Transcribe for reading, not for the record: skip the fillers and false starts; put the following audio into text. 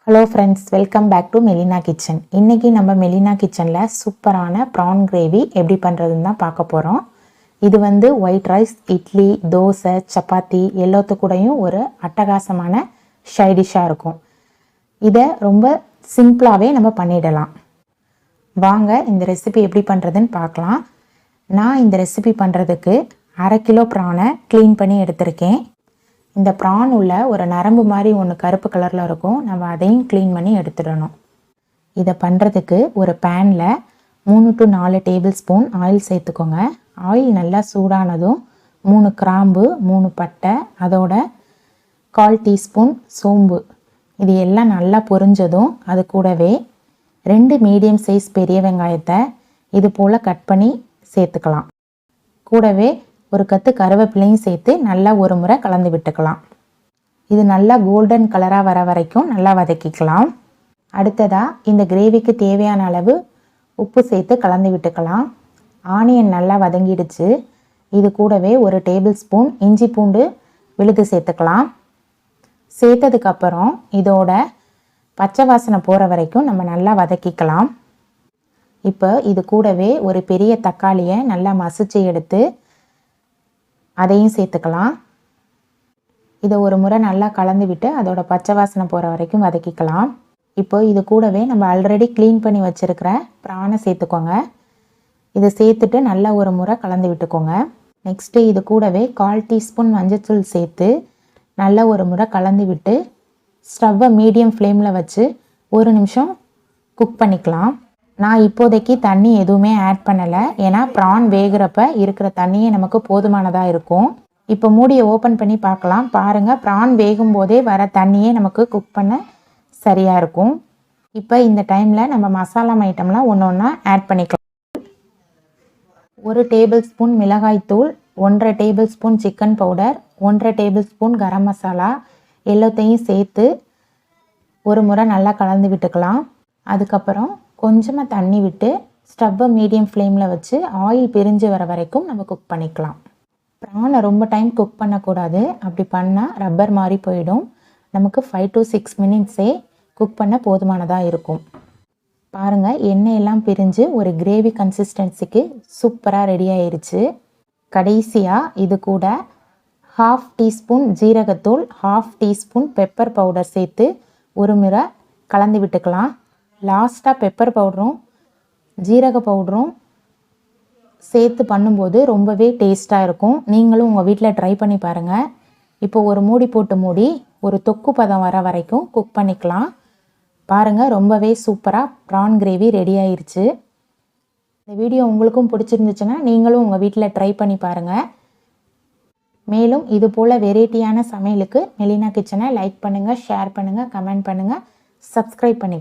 Hello friends, welcome back to Melina Kitchen. இன்றைக்கி நம்ம மெலினா கிச்சனில் சூப்பரான ப்ரான் கிரேவி எப்படி பண்ணுறதுன்னு தான் பார்க்க போகிறோம். இது ஒயிட் ரைஸ், இட்லி, தோசை, சப்பாத்தி எல்லாத்துக்கூடையும் ஒரு அட்டகாசமான சைடிஷ்ஷாக இருக்கும். இதை ரொம்ப சிம்பிளாகவே நம்ம பண்ணிடலாம். வாங்க இந்த ரெசிபி எப்படி பண்ணுறதுன்னு பார்க்கலாம். நான் இந்த ரெசிபி பண்ணுறதுக்கு 1/2 கிலோ ப்ரானை க்ளீன் பண்ணி எடுத்திருக்கேன். இந்த ப்ரான் உள்ள ஒரு நரம்பு மாதிரி ஒன்று கருப்பு கலரில் இருக்கும். நம்ம அதையும் க்ளீன் பண்ணி எடுத்துடணும். இதை பண்ணுறதுக்கு ஒரு பேனில் 3 to 4 டேபிள் ஸ்பூன் ஆயில் சேர்த்துக்கோங்க. ஆயில் நல்லா சூடானதும் 3 கிராம்பு, 3 பட்டை, அதோட 1/4 டீஸ்பூன் சோம்பு, இது எல்லாம் நல்லா பொரிஞ்சதும் அது கூடவே 2 மீடியம் சைஸ் பெரிய வெங்காயத்தை இது போல் கட் பண்ணி சேர்த்துக்கலாம். கூடவே ஒரு கத்து கருவேப்பிலையும் சேர்த்து நல்லா ஒரு முறை கலந்து விட்டுக்கலாம். இது நல்லா கோல்டன் கலராக வர வரைக்கும் நல்லா வதக்கிக்கலாம். அடுத்ததாக இந்த கிரேவிக்கு தேவையான அளவு உப்பு சேர்த்து கலந்து விட்டுக்கலாம். ஆனியன் நல்லா வதங்கிடுச்சு. இது கூடவே ஒரு டேபிள் ஸ்பூன் இஞ்சி பூண்டு விழுது சேர்த்துக்கலாம். சேர்த்ததுக்கப்புறம் இதோட பச்சை வாசனை போகிற வரைக்கும் நம்ம நல்லா வதக்கிக்கலாம். இப்போ இது கூடவே ஒரு பெரிய தக்காளியை நல்லா மசிச்சு எடுத்து அதையும் சேர்த்துக்கலாம். இதை ஒரு முறை நல்லா கலந்து விட்டு அதோட பச்சை வாசனை போகிற வரைக்கும் வதக்கிக்கலாம். இப்போ இது கூடவே நம்ம ஆல்ரெடி க்ளீன் பண்ணி வச்சுருக்கிற ப்ரானை சேர்த்துக்கோங்க. இதை சேர்த்துட்டு நல்லா ஒரு முறை கலந்து விட்டுக்கோங்க. நெக்ஸ்ட்டு இது கூடவே 1/4 டீஸ்பூன் மஞ்சள்தூள் சேர்த்து நல்லா ஒரு முறை கலந்து விட்டு ஸ்டவ்வை மீடியம் ஃப்ளேமில் வச்சு 1 நிமிஷம் குக் பண்ணிக்கலாம். நான் இப்போதைக்கு தண்ணி எதுவுமே ஆட் பண்ணலை, ஏன்னா ப்ரான் வேகிறப்ப இருக்கிற தண்ணியே நமக்கு போதுமானதாக இருக்கும். இப்போ மூடியை ஓப்பன் பண்ணி பார்க்கலாம். பாருங்கள், ப்ரான் வேகும் போதே வர தண்ணியே நமக்கு குக் பண்ண சரியாக இருக்கும். இப்போ இந்த டைமில் நம்ம மசாலா ஐட்டம்லாம் ஒன்று ஒன்றா ஆட் பண்ணிக்கலாம். 1 டேபிள் ஸ்பூன் மிளகாய்த்தூள், 1/2 table spoon chicken powder, 1/2 table spoon garam masala எல்லாத்தையும் சேர்த்து ஒரு முறை நல்லா கலந்து விட்டுக்கலாம். அதுக்கப்புறம் கொஞ்சமாக தண்ணி விட்டு ஸ்டவ்வை மீடியம் ஃப்ளேமில் வச்சு ஆயில் பிரிஞ்சு வர வரைக்கும் நம்ம குக் பண்ணிக்கலாம். ப்ரானை ரொம்ப டைம் குக் பண்ணக்கூடாது, அப்படி பண்ணால் ரப்பர் மாதிரி போயிடும். நமக்கு 5 to 6 மினிட்ஸே குக் பண்ண போதுமானதாக இருக்கும். பாருங்கள், எண்ணெயெல்லாம் பிரிஞ்சு ஒரு கிரேவி கன்சிஸ்டன்சிக்கு சூப்பராக ரெடி ஆயிடுச்சு. கடைசியாக இது கூட 1/2 டீஸ்பூன் ஜீரகத்தூள், 1/2 டீஸ்பூன் பெப்பர் பவுடர் சேர்த்து ஒரு முறை கலந்து விட்டுக்கலாம். லாஸ்ட்டாக பெப்பர் பவுடரும் ஜீரக பவுடரும் சேர்த்து பண்ணும்போது ரொம்பவே டேஸ்ட்டாக இருக்கும். நீங்களும் உங்கள் வீட்டில் ட்ரை பண்ணி பாருங்கள். இப்போ ஒரு மூடி போட்டு மூடி ஒரு தொக்கு பதம் வர வரைக்கும் குக் பண்ணிக்கலாம். பாருங்கள், ரொம்பவே சூப்பராக ப்ரான் கிரேவி ரெடி ஆயிடுச்சு. இந்த வீடியோ உங்களுக்கும் பிடிச்சிருந்துச்சுன்னா நீங்களும் உங்கள் வீட்டில் ட்ரை பண்ணி பாருங்கள். மேலும் இது போல் வெரைட்டியான சமையலுக்கு மெலினா கிச்சனை லைக் பண்ணுங்கள், ஷேர் பண்ணுங்கள், கமெண்ட் பண்ணுங்கள், சப்ஸ்கிரைப் பண்ணி